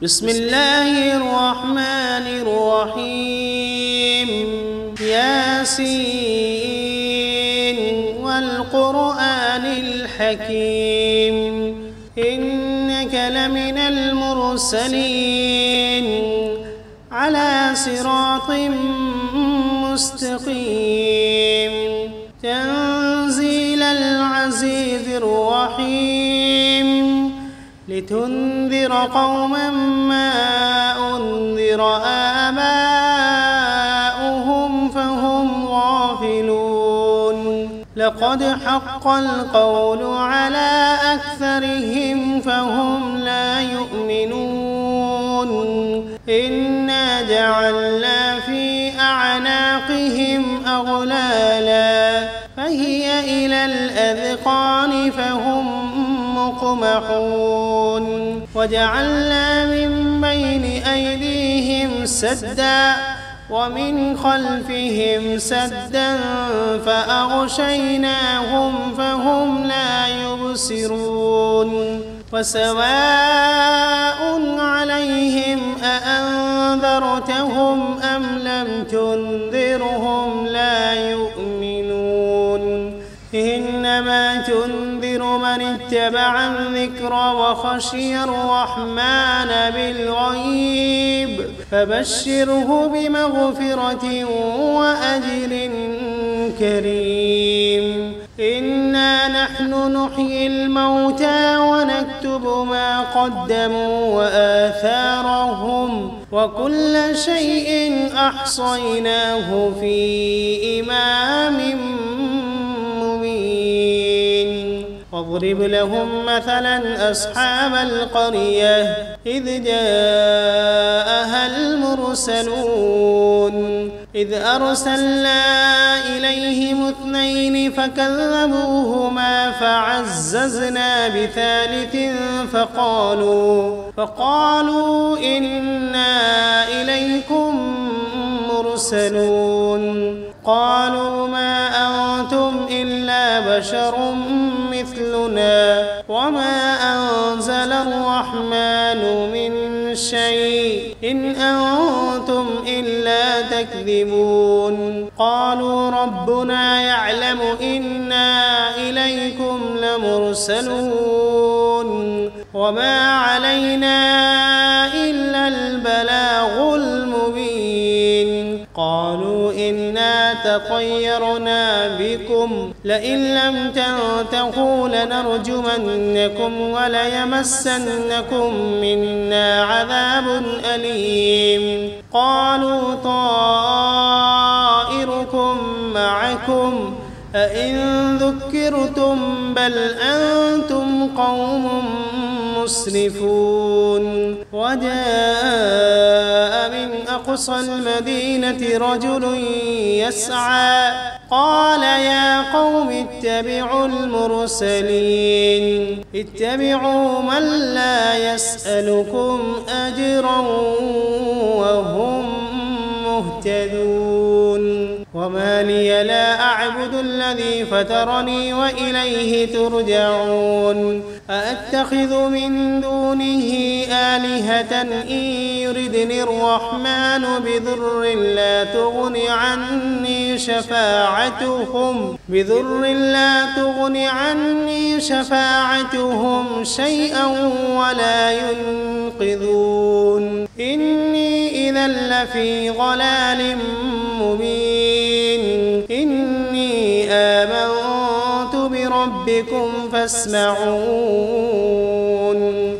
بسم الله الرحمن الرحيم ياسين والقرآن الحكيم إنك لمن المرسلين على صراط مستقيم تنزيل العزيز الرحيم لتنذر قوما ما أنذر آباؤهم فهم غافلون لقد حق القول على أكثرهم فهم لا يؤمنون إنا جعلنا في أعناقهم أغلالا فهي إلى الأذقان فهم مقمحون وجعلنا من بين أيديهم سدا ومن خلفهم سدا فأغشيناهم فهم لا يبصرون وسواء عليهم أأنذرتهم أم لم تنذرهم لا يؤمنون إنما تنذر من اتبع الذكر وخشي الرحمن بالغيب فبشره بمغفرة وأجر كريم إنا نحن نحيي الموتى ونكتب ما قدموا وآثارهم وكل شيء أحصيناه في إمام مبين واضرب لهم مثلا أصحاب القرية إذ جاءها المرسلون إذ أرسلنا إليهم 2 فكذبوهما فعززنا بثالث فقالوا إنا إليكم مرسلون قالوا ما أنتم إلا بشر مثلنا وما أنزل الرحمن من شيء إن أنتم إلا تكذبون قالوا ربنا يعلم إنا إليكم لمرسلون وما علينا إلا البلاغ المبين قالوا إنا تطيرنا بكم لئن لم تنتهوا لنرجمنكم وليمسنكم منا عذاب أليم قالوا طائركم معكم أئن ذكرتم بل أنتم قوم مسرفون وجاء من أقصى المدينة رجل يسعى قال يا قوم اتبعوا المرسلين اتبعوا من لا يسألكم أجرا وهم مهتدون وما لي لا أعبد الذي فطرني وإليه ترجعون أأتخذ من دونه آلهة إن يردني الرحمن بضر لا تغن عني شفاعتهم شيئا ولا ينقذون إني إذا لفي ضلال مبين إني آمنت بربكم فاسمعون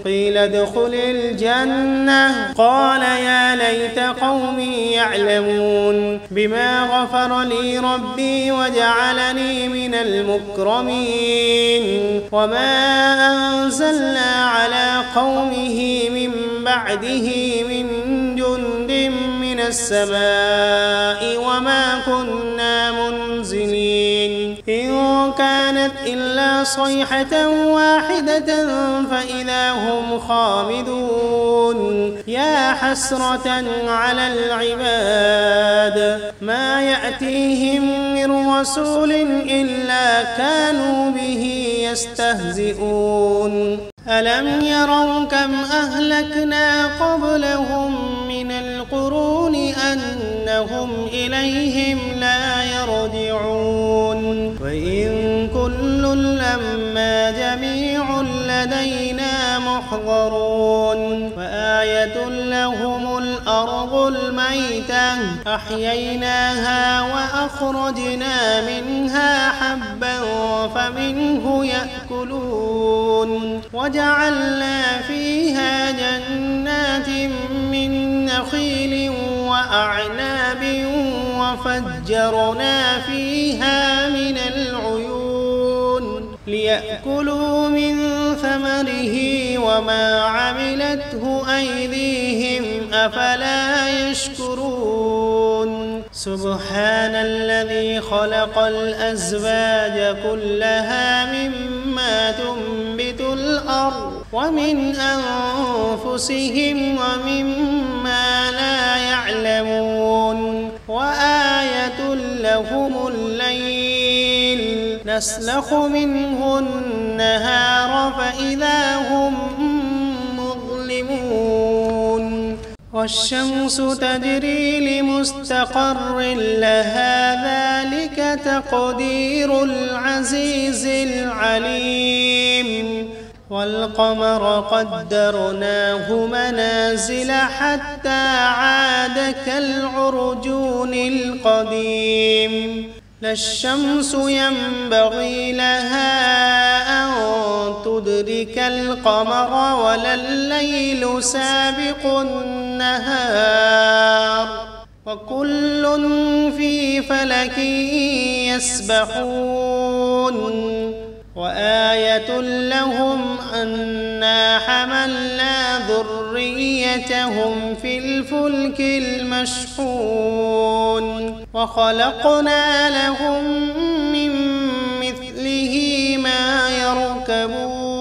قيل ادخل الجنة قال يا ليت قومي يعلمون بما غفر لي ربي وجعلني من المكرمين وما أنزلنا على قومه من بعده من جند من السماء وما كنا منزلين إن كانت إلا صيحة واحدة فإذا هم خامدون يا حسرة على العباد ما يأتيهم من رسول إلا كانوا به يستهزئون ألم يروا كم أهلكنا قبلهم من القرون أنهم إليهم لا يرجعون وإن كل لما جميع لدينا محضرون وآية لهم الأرض الميتة أحييناها وأخرجنا منها حبا فمنه يأكلون وجعلنا فيها جنات من نخيل وأعناب وفجرنا فيها من العيون ليأكلوا من ثمره وما عملته أيديهم أفلا يشكرون سبحان الذي خلق الأزواج كلها مما تنبت الأرض ومن أنفسهم ومما لا يعلمون وآية لهم الليل نسلخ منه النهار فإذا هم مظلمون والشمس تجري لمستقر لها ذلك تقدير العزيز العليم والقمر قدرناه منازل حتى عاد كالعرجون القديم لا الشمس ينبغي لها أن تدرك القمر ولا الليل سابق النهار وكل في فلك يسبحون وآية لهم أنا حملنا ذريتهم في الفلك المشحون وخلقنا لهم من مثله ما يركبون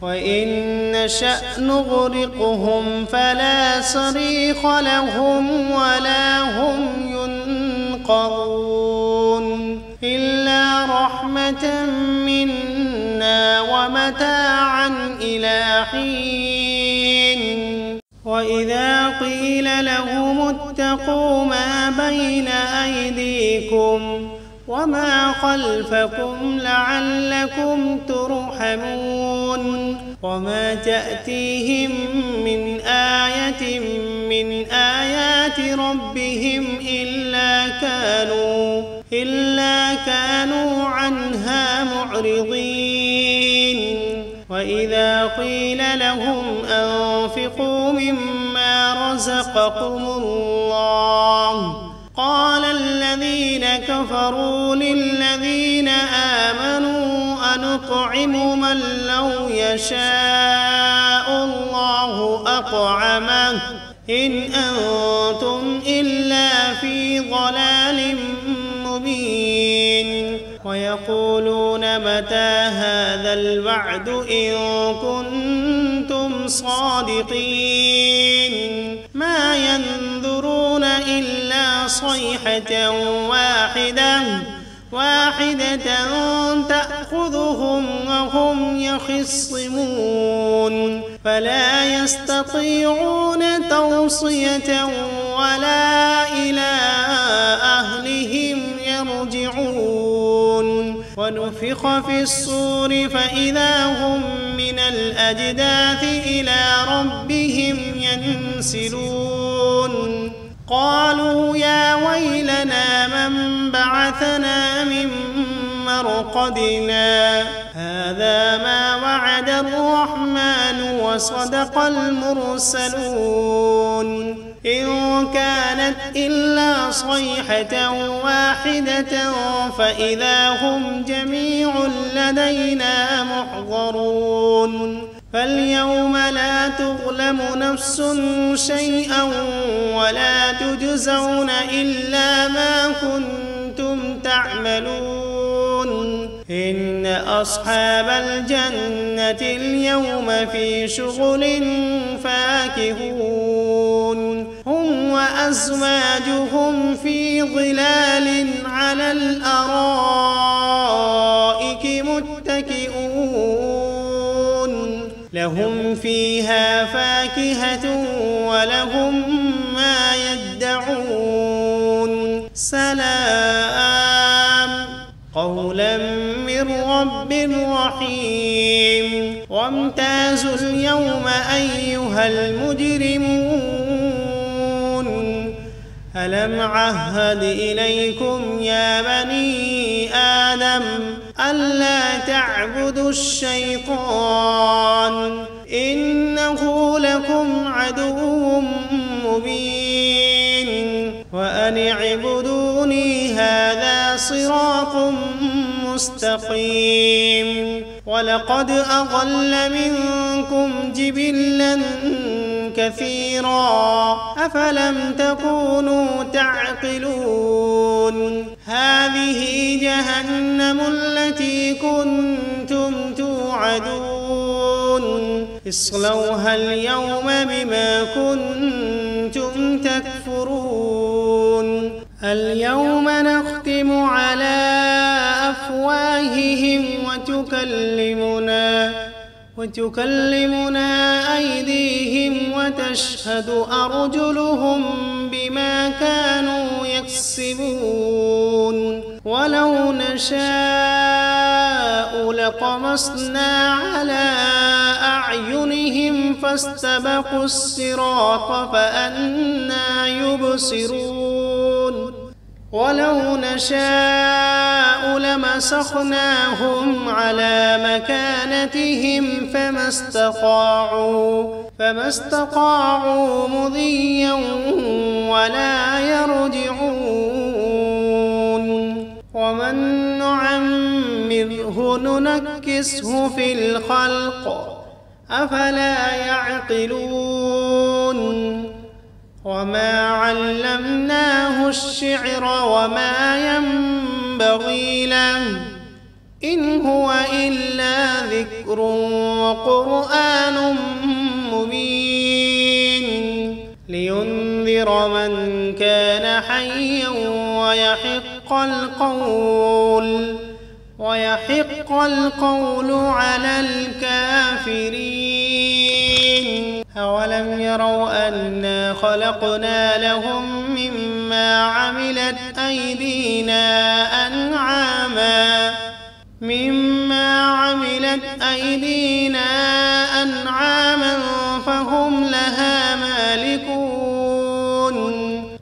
وإن نشأ نغرقهم فلا صريخ لهم ولا هم ينقذون إلا رحمة منا ومتاعا إلى حين وإذا قيل لهم اتقوا ما بين أيديكم وما خلفكم لعلكم ترحمون وما تأتيهم من آية من آيات ربهم إلا كانوا عنها معرضين وإذا قيل لهم أنفقوا مما رزقكم الله قال الذين كفروا للذين آمنوا أنطعم من لو يشاء الله أطعمه إن أنتم إلا في ضلال مبين ويقولون متى هذا الوعد إن كنتم صادقين ما ينظرون إلا صيحة واحدة تأخذهم وهم يخصمون فلا يستطيعون توصية ولا إلى أهلهم يرجعون ونفخ في الصور فإذا هم من الأجداث إلى ربهم ينسلون قالوا يا ويلنا من بعثنا من مرقدنا هذا ما وعد الرحمن وصدق المرسلون إن كانت إلا صيحة واحدة فإذا هم جميع لدينا محضرون فاليوم لا تظلم نفس شيئا ولا تجزون إلا ما كنتم تعملون إن أصحاب الجنة اليوم في شغل فاكهون هم وأزواجهم في ظلال على الأرائك متكئون لهم فيها فاكهة ولهم ما يدعون سلام قولا من رب رحيم وامتازوا اليوم أيها المجرمون ألم عهد إليكم يا بني آدم ألا تعبدوا الشيطان إنه لكم عدو مبين وأن اعبدوني هذا صراط مستقيم ولقد أضل منكم جبلا كثيرا أفلم تكونوا تعقلون هذه جهنم التي كنتم توعدون اصلوها اليوم بما كنتم تكفرون اليوم نختم على أفواههم وتكلمنا أيديهم وتشهد أرجلهم بما كانوا يكسبون ولو نشاء لطمسنا على أعينهم فاستبقوا الصراط فأنى يبصرون ولو نشاء لمسخناهم على مكانتهم فما استطاعوا مضيا ولا يرجعون ومن نعمره ننكسه في الخلق أفلا يعقلون وما علمناه الشعر وما ينبغي له إن هو إلا ذكر وقرآن مبين لينذر من كان حيا ويحق القول على الكافرين أولم يروا أنا خلقنا لهم مما عملت أيدينا أنعاما فهم لها مالكون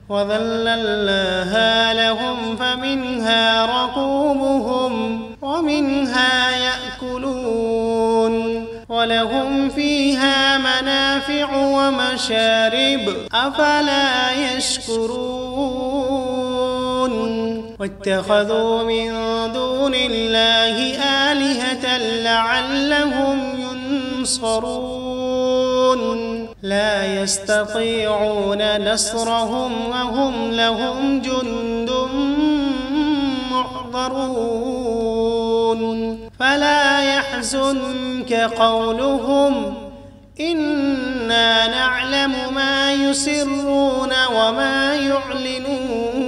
وذللناها لهم فمنها ركوبهم ومنها يأكلون ولهم فيها منافع ومشارب أفلا يشكرون واتخذوا من دون الله آلهة لعلهم ينصرون لا يستطيعون نصرهم وهم لهم جند محضرون فلا يحزنك قولهم إنا نعلم ما يسرون وما يعلنون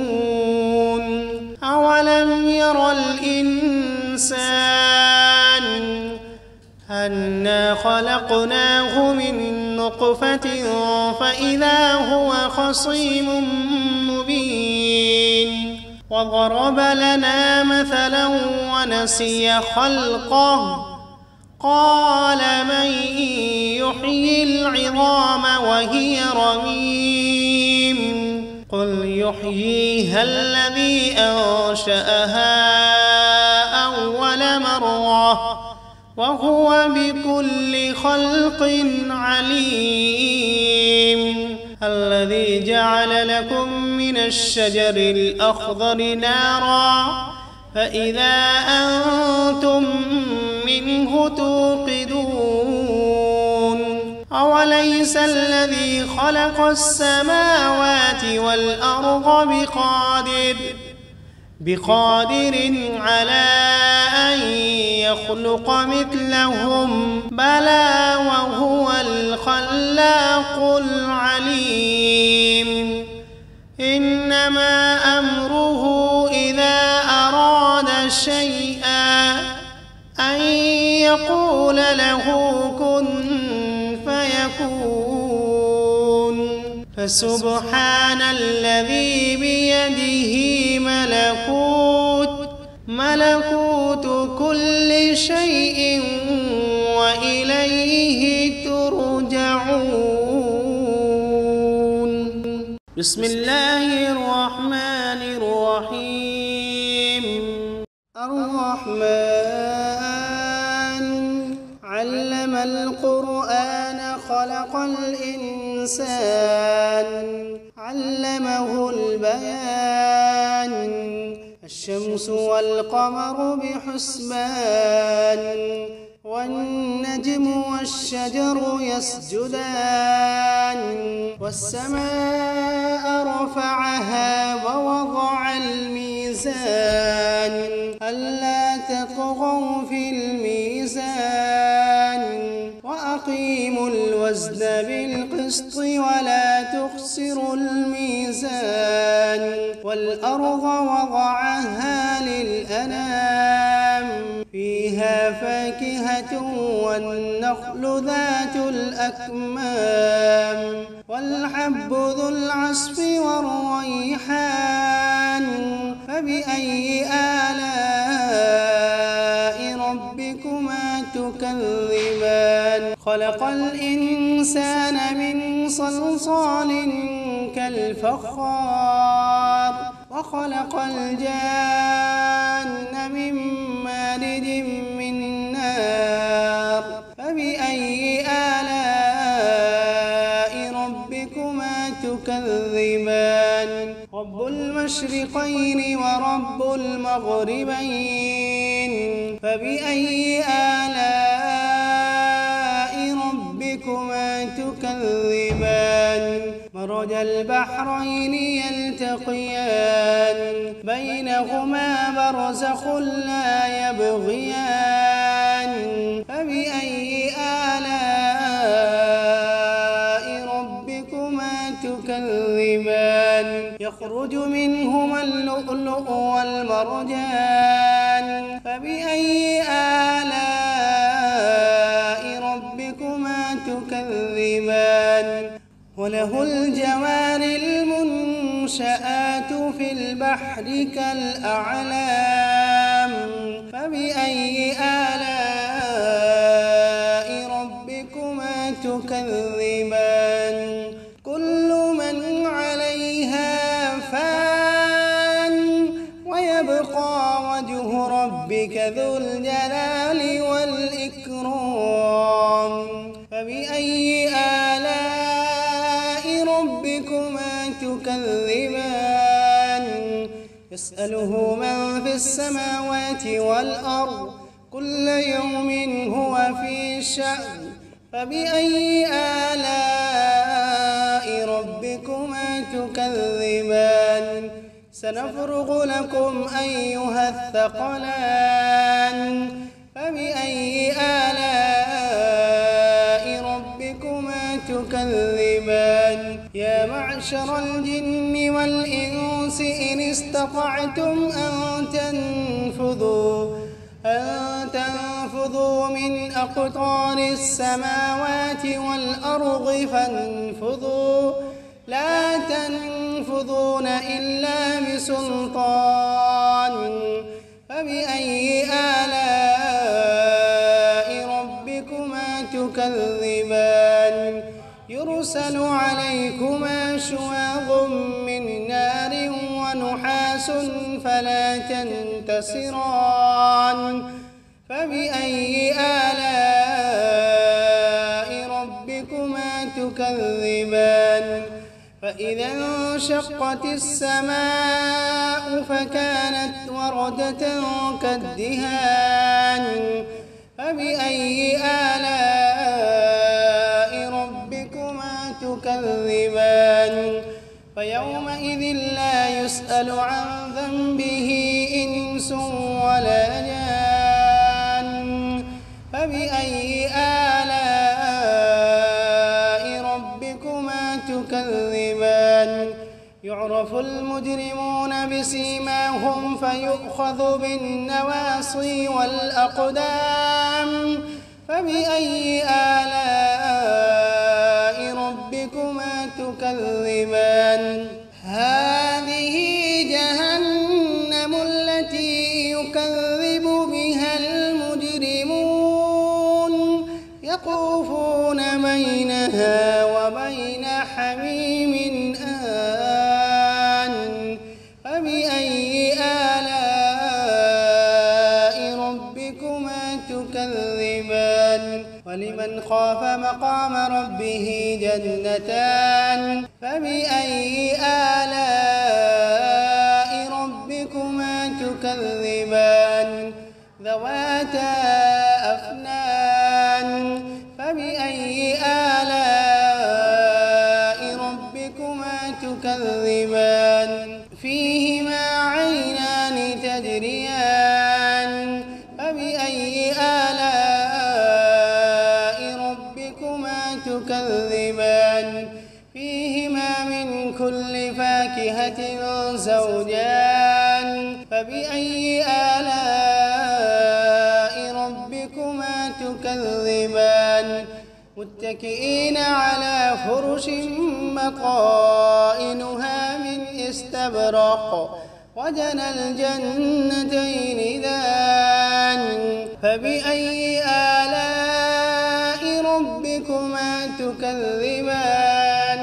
أولم ير الإنسان أنا خلقناه من نطفة فإذا هو خصيم مبين وضرب لنا مثلا ونسي خلقه قال من يحيي العظام وهي رميم قل يحييها الذي أنشأها أول مرة وهو بكل خلق عليم الذي جعل لكم من الشجر الأخضر نارا فإذا أنتم منه توقدون أوليس الذي خلق السماوات والأرض بقادر على أن يخلق مثلهم بلى وهو الخلاق العليم إنما أمره إذا أراد شيئا أن يقول له كن فسبحان الذي بيده ملكوت كل شيء وإليه ترجعون. بسم الله الرحمن الرحيم. الرحمن علم القرآن خلق الإنسان علمه البيان الشمس والقمر بحسبان والنجم والشجر يسجدان والسماء رفعها ووضع الميزان ألا تطغوا في الميزان وأقيموا الوزن بالقسط ولا تخسروا الميزان والأرض وضعها للأنام فيها فاكهة والنخل ذات الأكمام والحب ذو العصف والريحان فبأي آلاء ربكما تكذبان خلق الإنسان من صلصال كالفخار وخلق الجان من مارد من نار فبأي آلاء ربكما تكذبان رب المشرقين ورب المغربين فبأي آلاء ربكما تكذبان مرج البحرين يلتقيان بينهما برزخ لا يبغيان فبأي آلاء ربكما تكذبان يخرج منهما اللؤلؤ والمرجان فبأي آلاء ربكما تكذبان وله الجوار المنشآت في البحر كالأعلام فبأي آلاء ربكما تكذبان كل من عليها فان ويبقى وجه ربك ذو الجلال والإكرام فبأي آلاء ربكما تكذبان يسأله من في السماوات والأرض كل يوم هو في شأن فبأي آلاء ربكما تكذبان سنفرغ لكم أيها الثقلان فبأي آلاء ربكما تكذبان يا معشر الجن والإنس إن استطعتم أن تنفذوا من أقطار السماوات والأرض فانفذوا لا تنفذون إلا بسلطان فبأي آلاء ربكما تكذبان يرسل عليكما شواظ من نار ونحاس فلا تنتصران فبأي آلاء ربكما تكذبان فإذا انشقت السماء فكانت وردة كالدهان فبأي آلاء ربكما تكذبان فيومئذ لا يسأل عن ذنبه إنس ولا جان فبأي آلاء ربكما تكذبان يعرف المجرمون بسيماهم فيؤخذ بالنواصي والأقدام فبأي آلاء ربكما تكذبان هذه جهنم التي يكذب بها المجرمون يطوفون بينها وبين حميم آن فبأي آلاء ربكما تكذبان ولمن خاف مقام ربه جنتان فبأي آلاء ربكما تكذبان ذواتا أفنان فبأي آلاء ربكما تكذبان فيهما عينان تجريان فبأي آلاء ربكما تكذبان فيهما من كل فاكهة زوجان فبأي آلاء ربكما تكذبان متكئين على فرش بطائنها من استبرق وجنى الجنتين دان فبأي آلاء ربكما تكذبان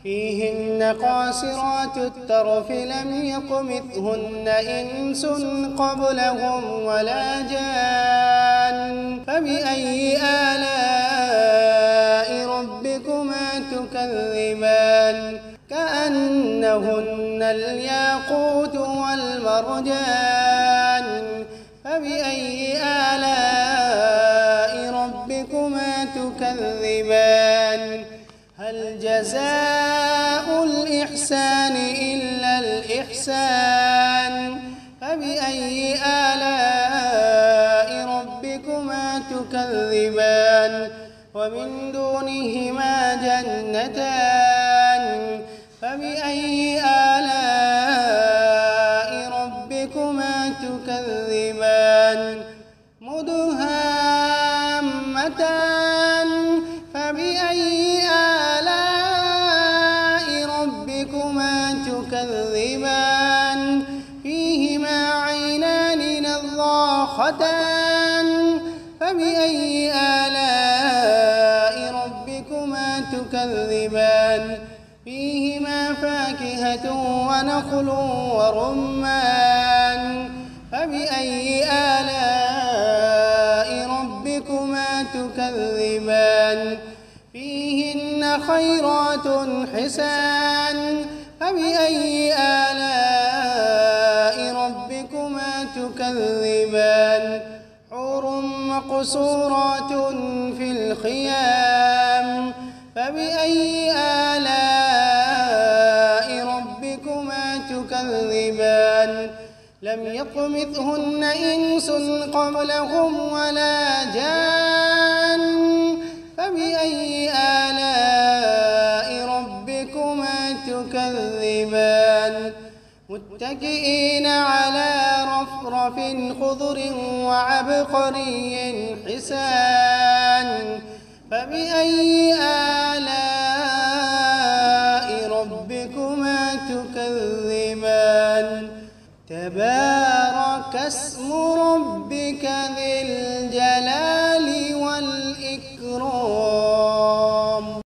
فيهن قاصرات الطرف لم يطمثهن إنس قبلهم ولا جان فبأي آلاء ربكما تكذبان كأنهن الياقوت والمرجان فبأي آلاء ربكما تكذبان هل جزاء الإحسان إلا الإحسان فبأي آلاء ربكما تكذبان ومن دونهما جنتان فبأي آلاء ربكما تكذبان مدهامتان فبأي آلاء ربكما تكذبان فيهما عينان نضاختان فبأي آلاء ربكما تكذبان فيهما فاكهة ونخل ورمان فبأي آلاء ربكما تكذبان فيهن خيرات حسان فبأي آلاء ربكما تكذبان حور مقصورات في الخيام فبأي آلاء ربكما تكذبان لم يطمثهن إنس قبلهم ولا جان فبأي آلاء ربكما تكذبان متكئين على رفرف خضر وعبقري حسان فبأي آلاء